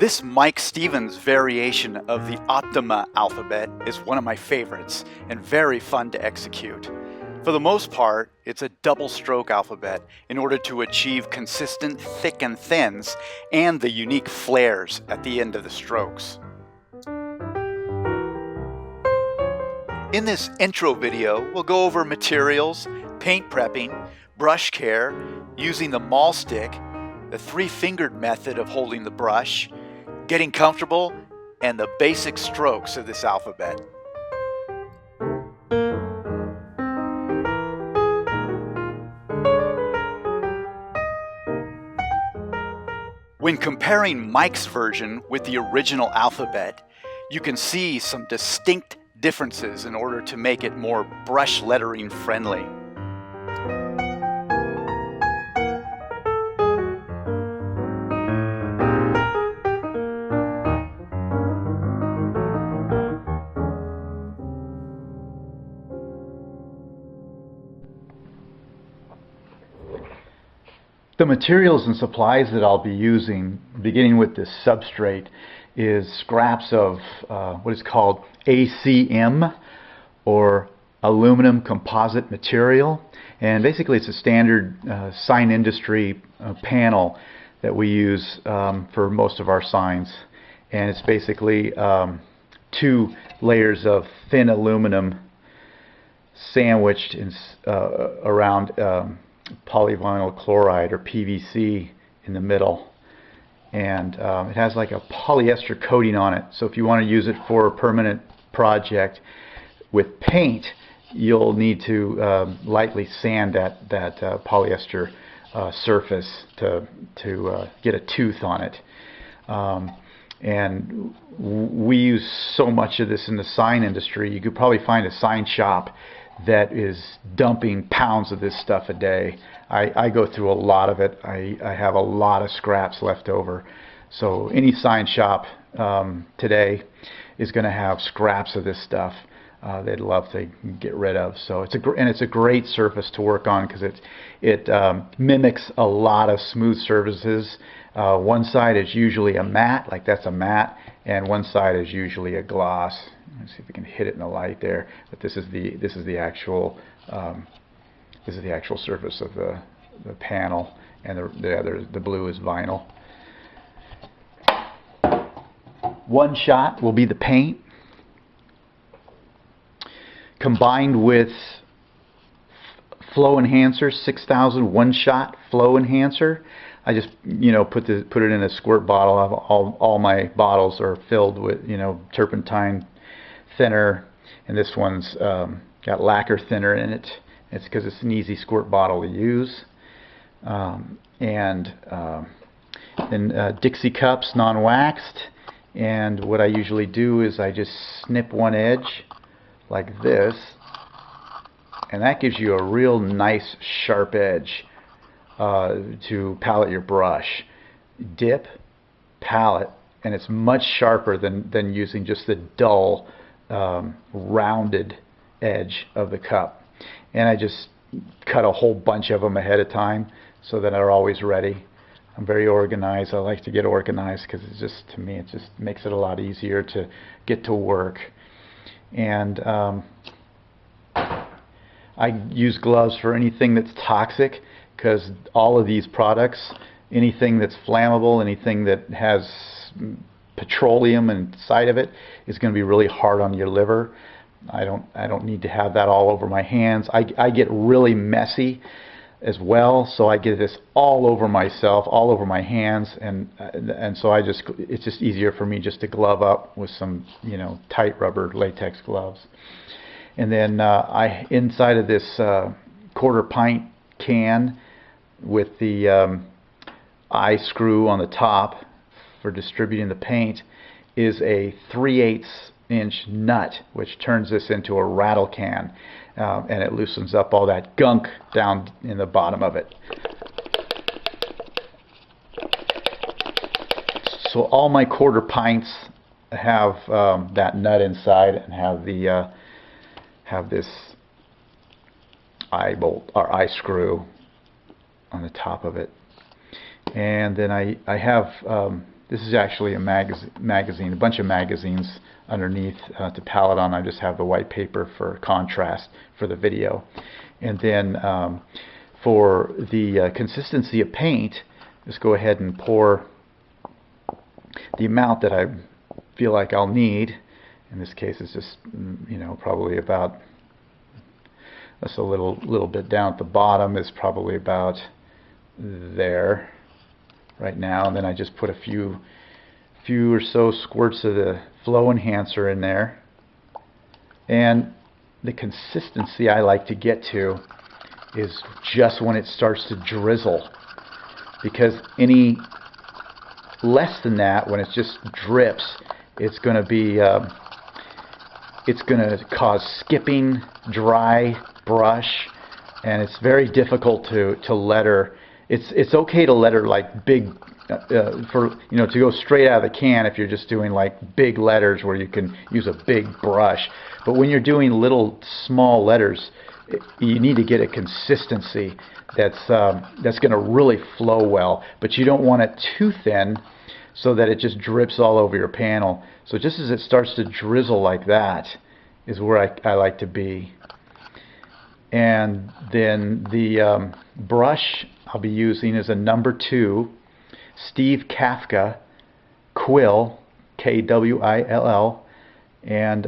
This Mike Stevens variation of the Optima alphabet is one of my favorites and very fun to execute. For the most part, it's a double-stroke alphabet in order to achieve consistent thick and thins and the unique flares at the end of the strokes. In this intro video, we'll go over materials, paint prepping, brush care, using the maul stick, the three-fingered method of holding the brush, getting comfortable, and the basic strokes of this alphabet. When comparing Mike's version with the original alphabet, you can see some distinct differences in order to make it more brush lettering friendly. The materials and supplies that I'll be using, beginning with this substrate, is scraps of what is called ACM, or aluminum composite material. And basically it's a standard sign industry panel that we use for most of our signs. And it's basically 2 layers of thin aluminum sandwiched around polyvinyl chloride, or PVC, in the middle. And it has like a polyester coating on it, so if you want to use it for a permanent project with paint, you'll need to lightly sand that polyester surface to get a tooth on it. And we use so much of this in the sign industry. You could probably find a sign shop that is dumping pounds of this stuff a day. I go through a lot of it. I have a lot of scraps left over. So any sign shop today is going to have scraps of this stuff they'd love to get rid of. So it's a great surface to work on because it mimics a lot of smooth surfaces. One side is usually a matte, like that's a matte, and one side is usually a gloss. Let's see if we can hit it in the light there. But this is the actual surface of the panel, and the blue is vinyl. One shot will be the paint, combined with flow enhancer 6000 one-shot flow enhancer. I just put it in a squirt bottle. All my bottles are filled with turpentine thinner, and this one's got lacquer thinner in it. It's because it's an easy squirt bottle to use. And then Dixie cups, non-waxed. And what I usually do is I just snip one edge like this, and that gives you a real nice sharp edge to palette your brush. Dip, palette, and it's much sharper than using just the dull rounded edge of the cup. And I just cut a whole bunch of them ahead of time so that they're always ready. I'm very organized. I like to get organized because to me it just makes it a lot easier to get to work. And I use gloves for anything that's toxic, because all of these products, anything that's flammable, anything that has petroleum inside of it, is going to be really hard on your liver. I don't need to have that all over my hands. I get really messy as well, so I get this all over myself, all over my hands, and so it's just easier for me just to glove up with some tight rubber latex gloves. And then inside of this quarter pint can with the eye screw on the top for distributing the paint is a 3/8 inch nut, which turns this into a rattle can, and it loosens up all that gunk down in the bottom of it. So all my quarter pints have that nut inside and have this eye bolt or eye screw on the top of it. And then I have This is actually a magazine, a bunch of magazines underneath to palette on. I just have the white paper for contrast for the video. And then for the consistency of paint, just go ahead and pour the amount that I feel like I'll need. In this case, it's just, you know, probably about, that's a little bit down at the bottom, is probably about there right now. And then I just put a few or so squirts of the flow enhancer in there. And the consistency I like to get to is just when it starts to drizzle, because any less than that, when it just drips, it's going to be it's going to cause skipping, dry brush, and it's very difficult to letter. It's okay to letter like big for, you know, to go straight out of the can if you're just doing like big letters where you can use a big brush. But when you're doing little small letters, you need to get a consistency that's going to really flow well. But you don't want it too thin so that it just drips all over your panel. So just as it starts to drizzle like that is where I like to be. And then the brush I'll be using is a number 2 Steve Kafka Kwill, Kwill, and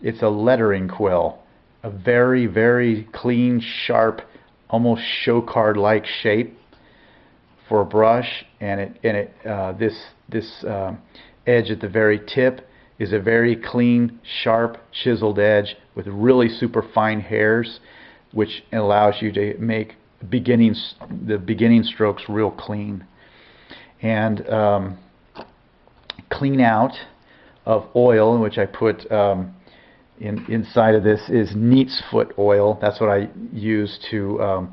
it's a lettering quill, a very, very clean, sharp, almost show card like shape for a brush. And this edge at the very tip is a very clean, sharp, chiseled edge with really super fine hairs, which allows you to make the beginning strokes real clean. And clean out of oil, which I put inside of this, is neat's foot oil. That's what I use to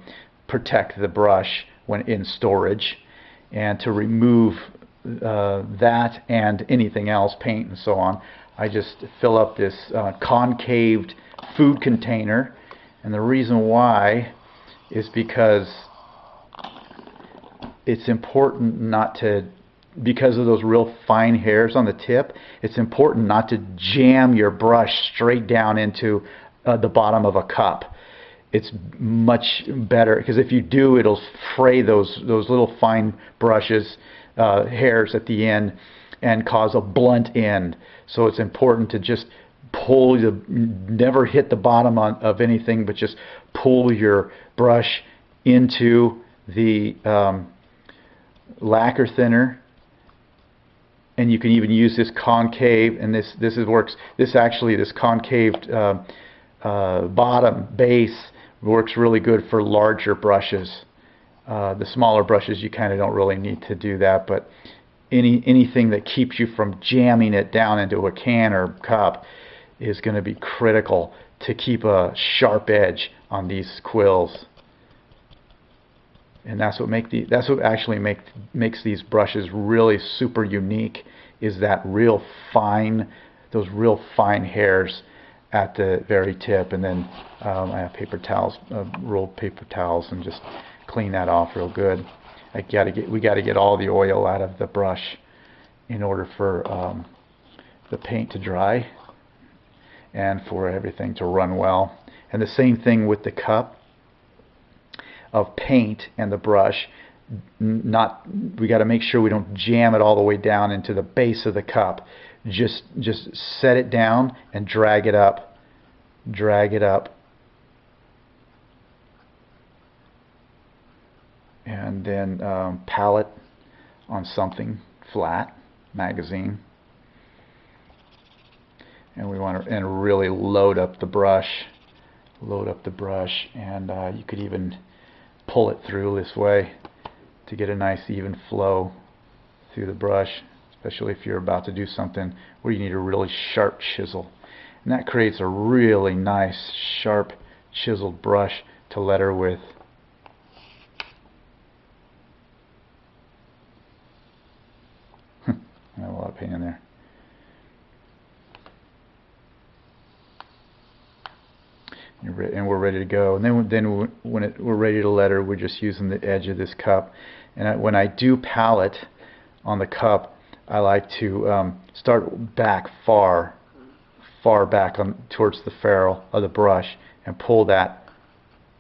protect the brush when in storage, and to remove that and anything else, paint and so on. I just fill up this concaved food container, and the reason why is because it's important not to, because of those real fine hairs on the tip, it's important not to jam your brush straight down into the bottom of a cup. It's much better, because if you do, it'll fray those little fine brushes, hairs at the end, and cause a blunt end. So it's important to just pull, never hit the bottom of anything, but just pull your brush into the lacquer thinner. And you can even use this concave, and this works. This concaved bottom base works really good for larger brushes. The smaller brushes, you kind of don't really need to do that, but anything that keeps you from jamming it down into a can or cup is going to be critical to keep a sharp edge on these quills. And that's what actually makes these brushes really super unique, is that those real fine hairs at the very tip. And then I have paper towels, rolled paper towels, and just clean that off real good. We got to get all the oil out of the brush in order for the paint to dry and for everything to run well. And the same thing with the cup of paint and the brush. We got to make sure we don't jam it all the way down into the base of the cup. Just set it down and drag it up. And then palette on something flat, magazine. And we want to really load up the brush. And you could even pull it through this way to get a nice even flow through the brush, especially if you're about to do something where you need a really sharp chisel. And that creates a really nice, sharp, chiseled brush to letter with. I have a lot of paint in there. And we're ready to go. And then when we're ready to letter, we're just using the edge of this cup. And when I do palette on the cup, I like to start back far back towards the ferrule of the brush and pull that,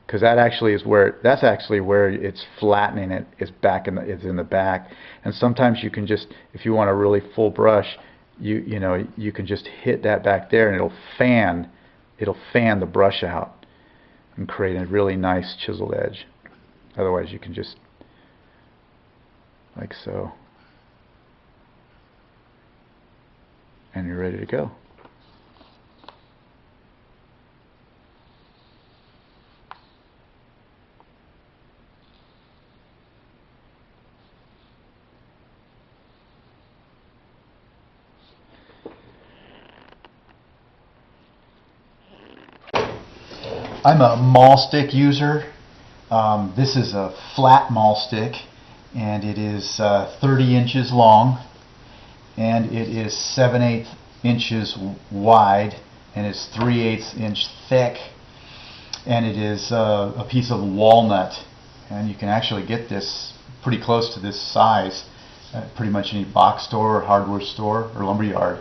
because that's actually where it's flattening it, is in the back. And sometimes you can just, if you want a really full brush, you can just hit that back there and it'll fan the brush out and create a really nice chiseled edge. Otherwise you can just, like so, and you're ready to go. I'm a maul stick user. This is a flat maul stick, and it is 30 inches long, and it is 7/8 inches wide, and it's 3/8 inch thick, and it is a piece of walnut. And you can actually get this pretty close to this size at pretty much any box store or hardware store or lumberyard.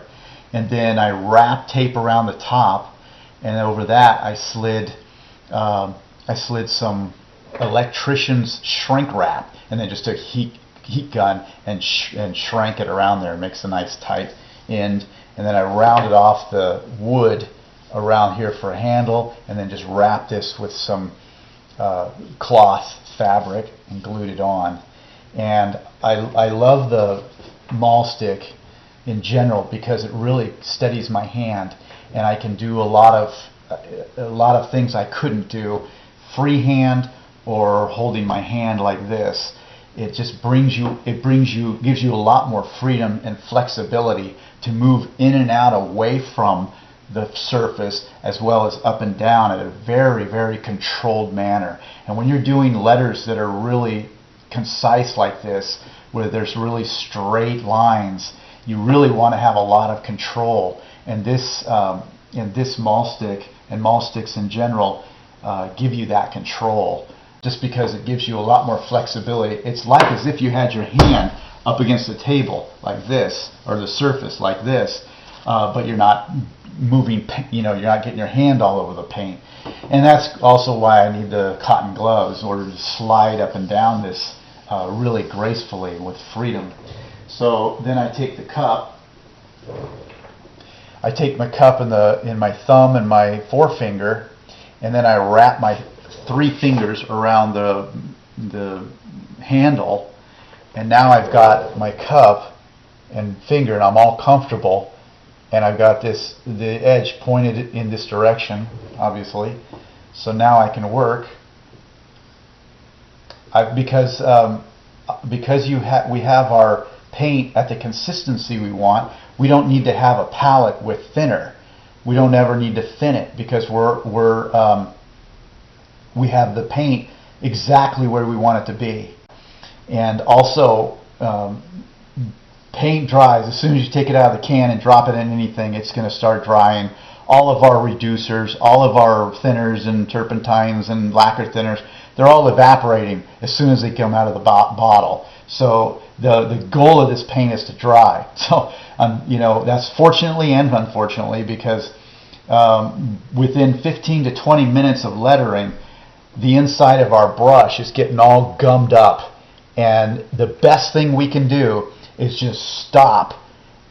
And then I wrap tape around the top, and over that I slid some electrician's shrink wrap, and then just a heat gun and shrank it around there. It makes a nice tight end. And then I rounded off the wood around here for a handle, and then just wrapped this with some cloth fabric and glued it on. And I love the maul stick in general because it really steadies my hand, and I can do a lot of things I couldn't do freehand or holding my hand like this. It just gives you a lot more freedom and flexibility to move in and out away from the surface, as well as up and down at a very, very controlled manner. And when you're doing letters that are really concise like this, where there's really straight lines, you really want to have a lot of control. And this maul stick and maul sticks in general give you that control, just because it gives you a lot more flexibility. It's like as if you had your hand up against the table like this, or the surface like this, but you're not moving, you're not getting your hand all over the paint. And that's also why I need the cotton gloves, in order to slide up and down this really gracefully with freedom. So then I take the cup. I take my cup in my thumb and my forefinger, and then I wrap my 3 fingers around the handle, and now I've got my cup and finger, and I'm all comfortable, and I've got the edge pointed in this direction, obviously. So now I can work. Because we have our paint at the consistency we want, we don't need to have a palette with thinner. We don't ever need to thin it, because we have the paint exactly where we want it to be. And also, paint dries as soon as you take it out of the can and drop it in anything. It's going to start drying. All of our reducers, all of our thinners and turpentines and lacquer thinners, they're all evaporating as soon as they come out of the bottle. So the goal of this paint is to dry. So that's fortunately and unfortunately, because within 15 to 20 minutes of lettering, the inside of our brush is getting all gummed up, and the best thing we can do is just stop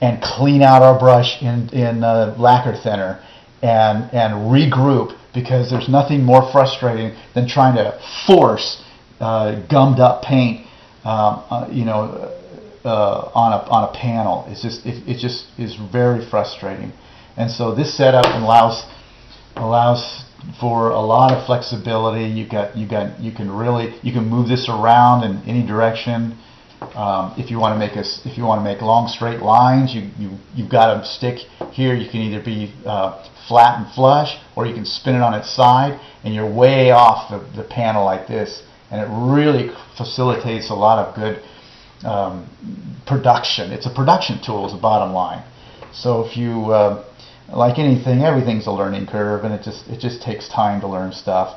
and clean out our brush in lacquer thinner and regroup, because there's nothing more frustrating than trying to force gummed up paint on a panel. It just is very frustrating. And so this setup allows for a lot of flexibility. You can move this around in any direction. If you want to make long straight lines, you've got a stick here. You can either be flat and flush, or you can spin it on its side, and you're way off the panel like this, and it really facilitates a lot of good production. It's a production tool, is the bottom line. So if you like anything, everything's a learning curve, and it just takes time to learn stuff.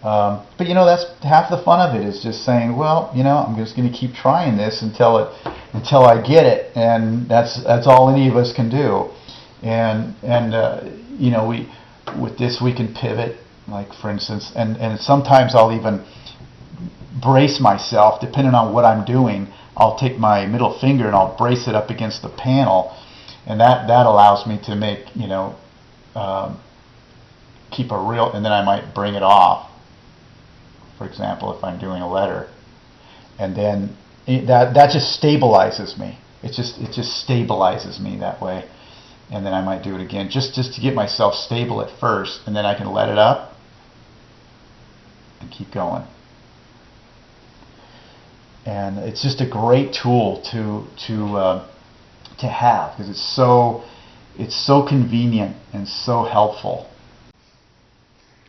But you know, that's half the fun of it, is just saying, well, you know, I'm just going to keep trying this until I get it, and that's all any of us can do. And you know, with this we can pivot, like for instance, and sometimes I'll even brace myself depending on what I'm doing. I'll take my middle finger and I'll brace it up against the panel, and that allows me to make, you know, keep a real, and then I might bring it off. For example, if I'm doing a letter, and then that just stabilizes me. It just stabilizes me that way, and then I might do it again just to get myself stable at first, and then I can let it up and keep going. And it's just a great tool to have, because it's so convenient and so helpful.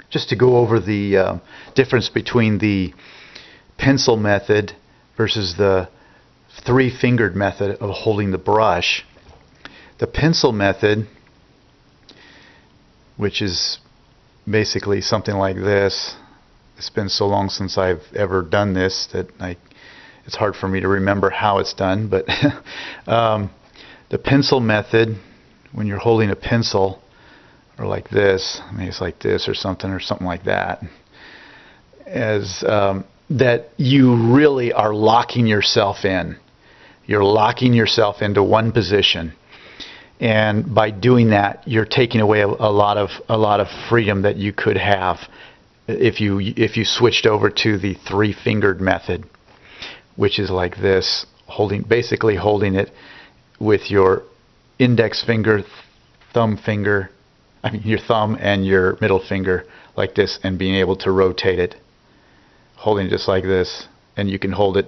Just to go over the difference between the pencil method versus the three-fingered method of holding the brush. The pencil method, which is basically something like this. It's been so long since I've ever done this that it's hard for me to remember how it's done, but the pencil method, when you're holding a pencil, or like this, I mean, it's like this or something like that, as that you really are locking yourself in. You're locking yourself into one position, and by doing that, you're taking away a lot of freedom that you could have if you switched over to the three-fingered method, which is like this, basically holding it with your index finger, your thumb and your middle finger like this, and being able to rotate it, holding it just like this. And you can hold it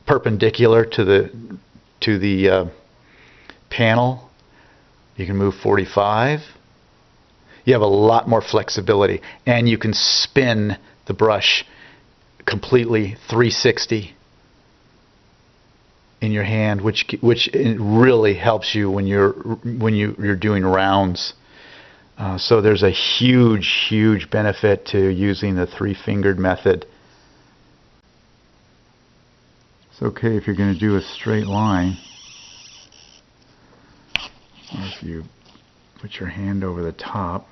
perpendicular to the panel. You can move 45. You have a lot more flexibility, and you can spin the brush completely 360 in your hand, which really helps you when you're doing rounds. So there's a huge benefit to using the three-fingered method. It's okay if you're going to do a straight line, or if you put your hand over the top.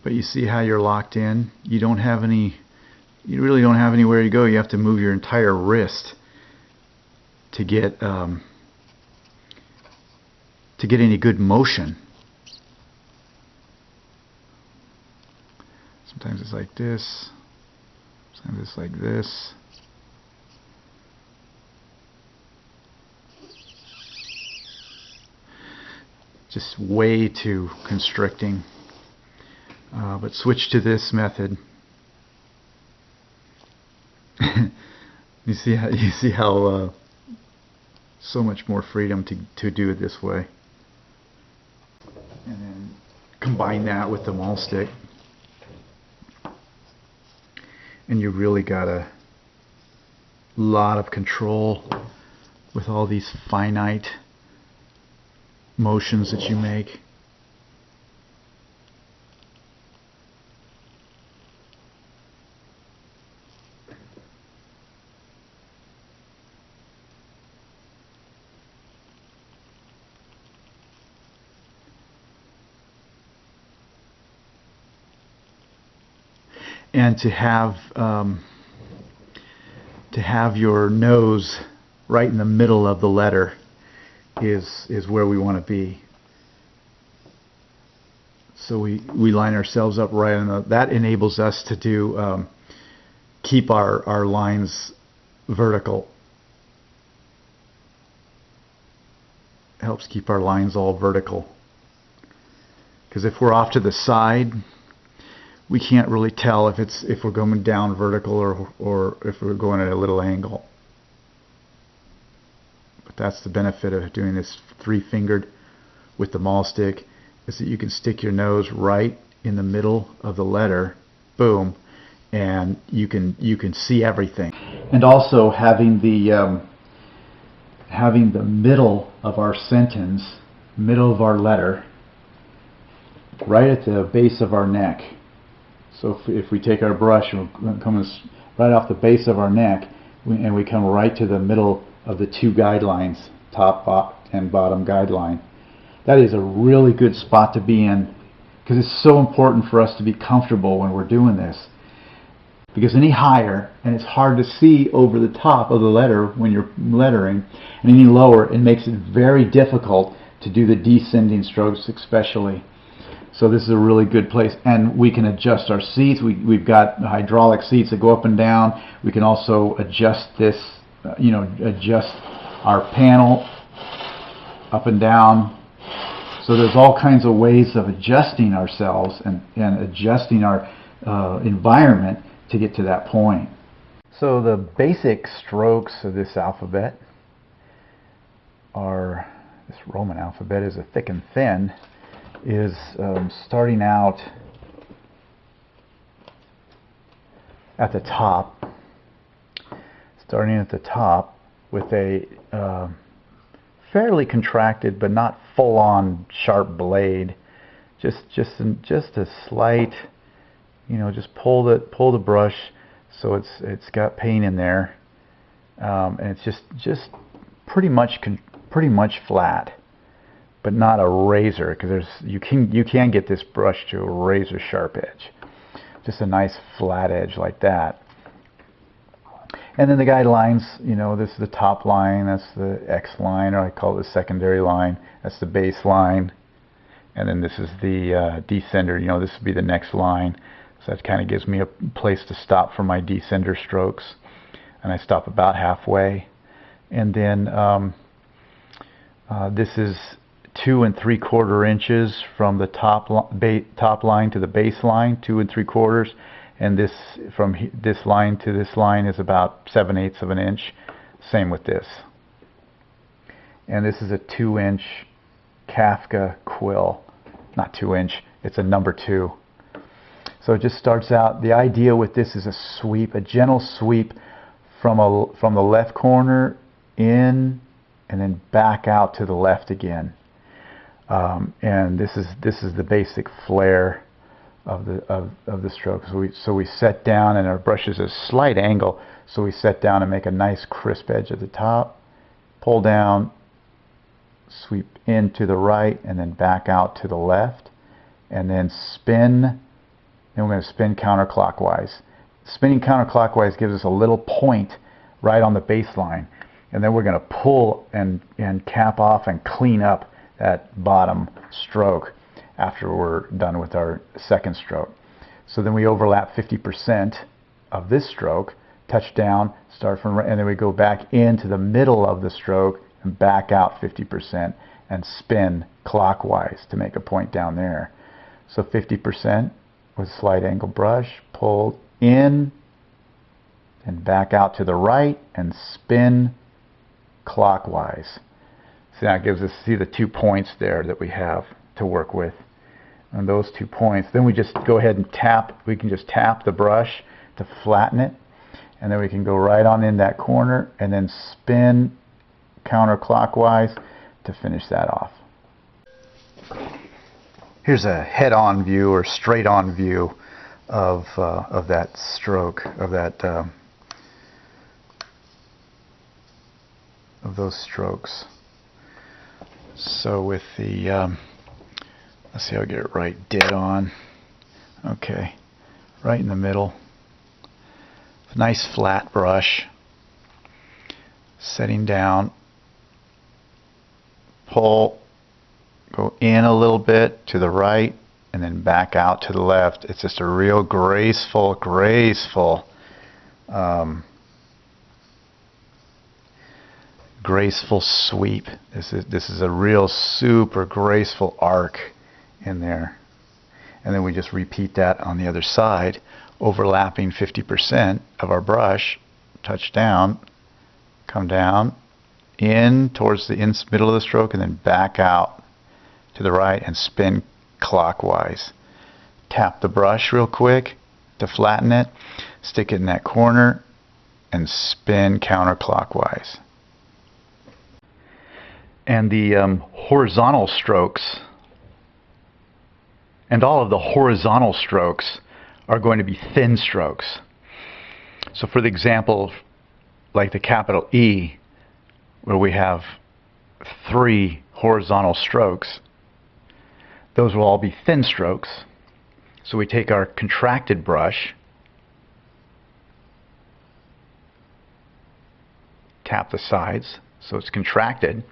But you see how you're locked in? You really don't have anywhere to go. You have to move your entire wrist to get any good motion. Sometimes it's like this. Sometimes it's like this. Just way too constricting. But switch to this method. You see how so much more freedom to do it this way. And then combine that with the maul stick, and you really got a lot of control with all these finite motions that you make. And to have your nose right in the middle of the letter is where we want to be. So we line ourselves up right on that enables us to do keep our lines vertical. Helps keep our lines all vertical. Because if we're off to the side, we can't really tell if we're going down vertical or if we're going at a little angle. But that's the benefit of doing this three-fingered with the maul stick, is that you can stick your nose right in the middle of the letter, boom, and you can see everything. And also having the having the middle of our sentence, middle of our letter, right at the base of our neck. So if we take our brush and we're coming right off the base of our neck, and we come right to the middle of the two guidelines, top and bottom guideline. That is a really good spot to be in, because it's so important for us to be comfortable when we're doing this. Because any higher, and it's hard to see over the top of the letter when you're lettering, and any lower, it makes it very difficult to do the descending strokes especially. So this is a really good place, and we can adjust our seats. We've got hydraulic seats that go up and down. We can also adjust this, adjust our panel up and down. So there's all kinds of ways of adjusting ourselves and adjusting our environment to get to that point. So the basic strokes of this alphabet are, this Roman alphabet is a thick and thin, is starting out at the top, with a fairly contracted but not full-on sharp blade, just a slight, just pull the brush so it's got paint in there, and it's just pretty much flat, but not a razor, because you can get this brush to a razor sharp edge. Just a nice flat edge like that. And then the guidelines, this is the top line, that's the X line, or I call it the secondary line, that's the base line. And then this is the descender, this would be the next line. So that kind of gives me a place to stop for my descender strokes. And I stop about halfway. And then this is 2 3/4 inches from the top line to the base line, 2 3/4, and this from this line to this line is about 7/8 of an inch. Same with this. And this is a 2-inch Kafka Kwill, not 2-inch. It's a number 2. So it just starts out. The idea with this is a sweep, a gentle sweep from the left corner in, and then back out to the left again. And this is the basic flare of the stroke. So we set down, and our brush is a slight angle, so we set down and make a nice crisp edge at the top, pull down, sweep in to the right, and then back out to the left, and then spin. Then we're going to spin counterclockwise. Spinning counterclockwise gives us a little point right on the baseline, and then we're going to pull and cap off and clean up that bottom stroke after we're done with our second stroke. So then we overlap 50% of this stroke, touch down, start from right, and then we go back into the middle of the stroke and back out 50% and spin clockwise to make a point down there. So 50% with slight angle brush, pull in and back out to the right and spin clockwise. So now it gives us, see the 2 points there that we have to work with. And those 2 points, then we just go ahead and tap. We can just tap the brush to flatten it. And then we can go right on in that corner and then spin counterclockwise to finish that off. Here's a head-on view or straight-on view of that stroke, of those strokes. So with the, let's see how I get it right, dead on. Okay, right in the middle. Nice flat brush. Setting down. Pull. Go in a little bit to the right and then back out to the left. It's just a real graceful sweep. This is a real super graceful arc in there. And then we just repeat that on the other side, overlapping 50% of our brush, touch down, come down, in towards the middle of the stroke, and then back out to the right and spin clockwise. Tap the brush real quick to flatten it, stick it in that corner, and spin counterclockwise. And the horizontal strokes, and all of the horizontal strokes are going to be thin strokes. So for the example, like the capital E, where we have 3 horizontal strokes, those will all be thin strokes. So we take our contracted brush, tap the sides so it's contracted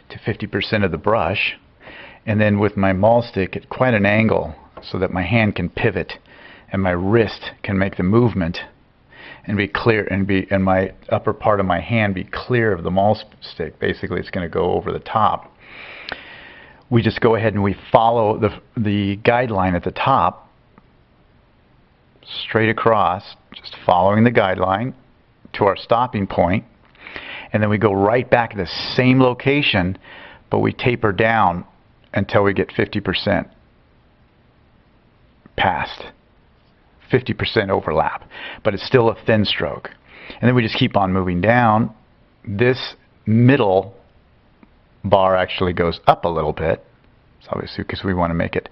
to 50% of the brush, and then with my maul stick at quite an angle so that my hand can pivot and my wrist can make the movement and be clear, and my upper part of my hand be clear of the maul stick. Basically it's going to go over the top. We just go ahead and we follow the guideline at the top straight across, just following the guideline to our stopping point. And then we go right back to the same location, but we taper down until we get 50% past. 50% overlap. But it's still a thin stroke. And then we just keep on moving down. This middle bar actually goes up a little bit. It's obviously because we want to make it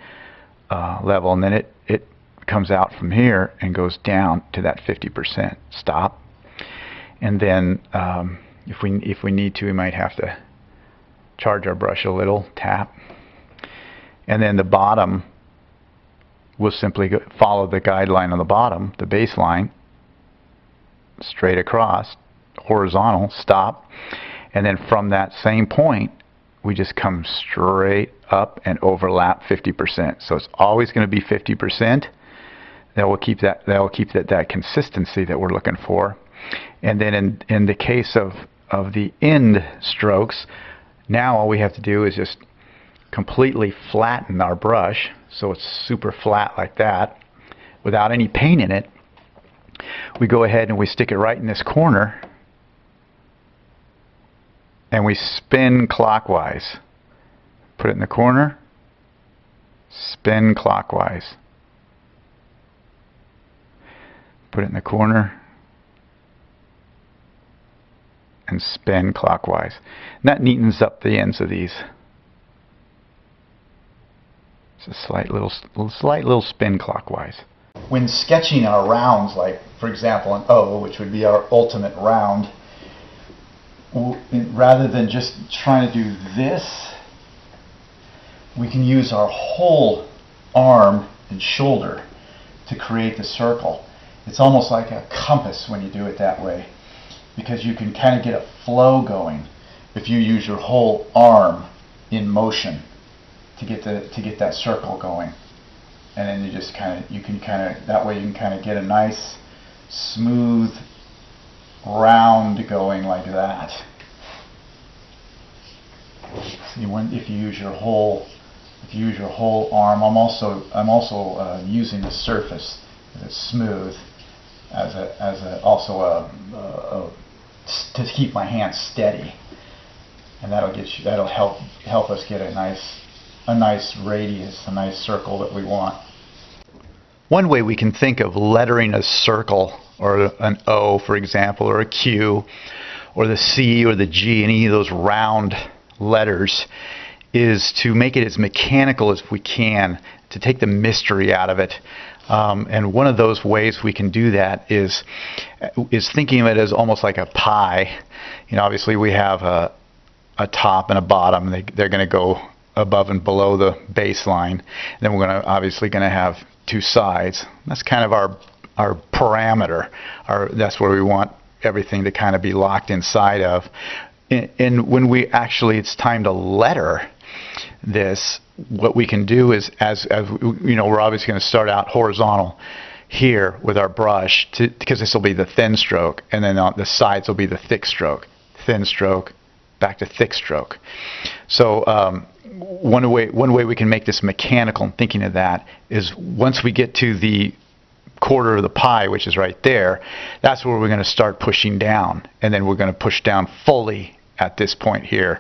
level. And then it comes out from here and goes down to that 50% stop. And then if we need to, we might have to charge our brush a little, tap. And then the bottom, we'll simply follow the guideline on the bottom, the baseline, straight across, horizontal, stop. And then from that same point, we just come straight up and overlap 50%. So it's always going to be 50%. That will keep that consistency that we're looking for. And then in the case of the end strokes, now all we have to do is just completely flatten our brush so it's super flat like that without any paint in it. We go ahead and we stick it right in this corner and we spin clockwise. Put it in the corner, spin clockwise. Put it in the corner and spin clockwise. And that neatens up the ends of these. It's a slight little spin clockwise. When sketching our rounds, like for example an O, which would be our ultimate round, rather than just trying to do this, we can use our whole arm and shoulder to create the circle. It's almost like a compass when you do it that way, because you can kind of get a flow going if you use your whole arm in motion to get that circle going. And then that way you can kind of get a nice smooth round going like that. See, if you use your whole arm, I'm also using the surface that's smooth to keep my hand steady, and that'll help us get a nice radius, a nice circle that we want. One way we can think of lettering a circle, or an O for example, or a Q, or the C or the G, any of those round letters, is to make it as mechanical as we can, to take the mystery out of it. And one of those ways we can do that is thinking of it as almost like a pie. You know, obviously we have a top and a bottom. They're going to go above and below the baseline. Then we're obviously going to have two sides. That's kind of our parameter. That's where we want everything to kind of be locked inside of. And when it's time to letter this, what we can do is, as you know, we're obviously going to start out horizontal here with our brush, because this will be the thin stroke, and then on the sides will be the thick stroke. Thin stroke, back to thick stroke. So one way we can make this mechanical, and thinking of that, is once we get to the quarter of the pie, which is right there, that's where we're going to start pushing down, and then we're going to push down fully at this point here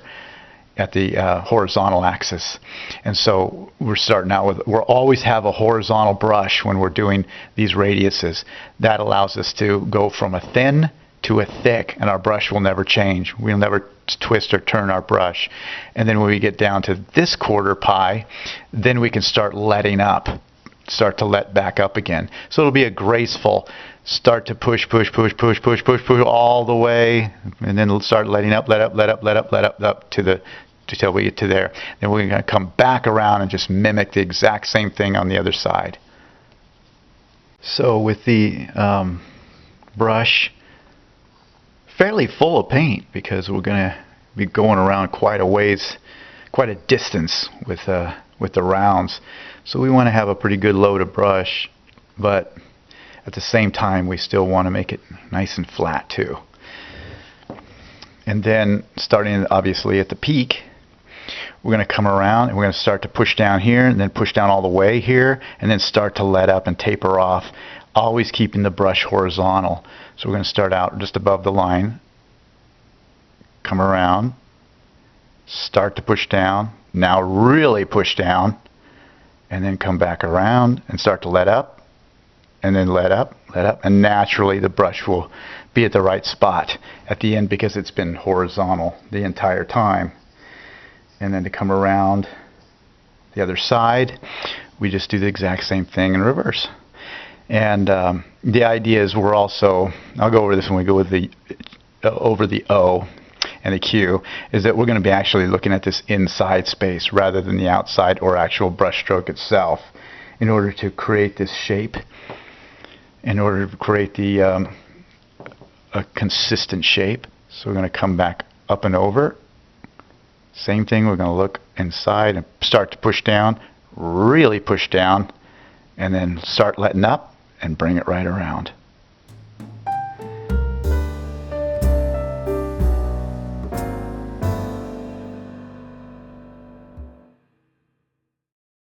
at the horizontal axis. And so we're starting out with, we'll always have a horizontal brush when we're doing these radiuses. That allows us to go from a thin to a thick, and our brush will never change. We'll never twist or turn our brush. And then when we get down to this quarter pie, then we can start letting up, start to let back up again. So it'll be a graceful start to push, push, push, push, push, push, push all the way, and then start letting up, let up, let up, let up, let up to the until we get to there. Then we're going to come back around and just mimic the exact same thing on the other side. So with the brush fairly full of paint, because we're going to be going around quite a ways, quite a distance with the rounds. So we want to have a pretty good load of brush, but at the same time we still want to make it nice and flat too. And then starting obviously at the peak, we're going to come around and we're going to start to push down here and then push down all the way here and then start to let up and taper off, always keeping the brush horizontal. So we're going to start out just above the line, come around, start to push down, now really push down, and then come back around and start to let up, and then let up, and naturally the brush will be at the right spot at the end because it's been horizontal the entire time. And then to come around the other side, we just do the exact same thing in reverse. And the idea is we're also, I'll go over this when we go with the over the O and the Q, is that we're going to be actually looking at this inside space rather than the outside or actual brush stroke itself, in order to create this shape, in order to create the a consistent shape. So we're going to come back up and over. Same thing, we're going to look inside and start to push down, really push down, and then start letting up and bring it right around.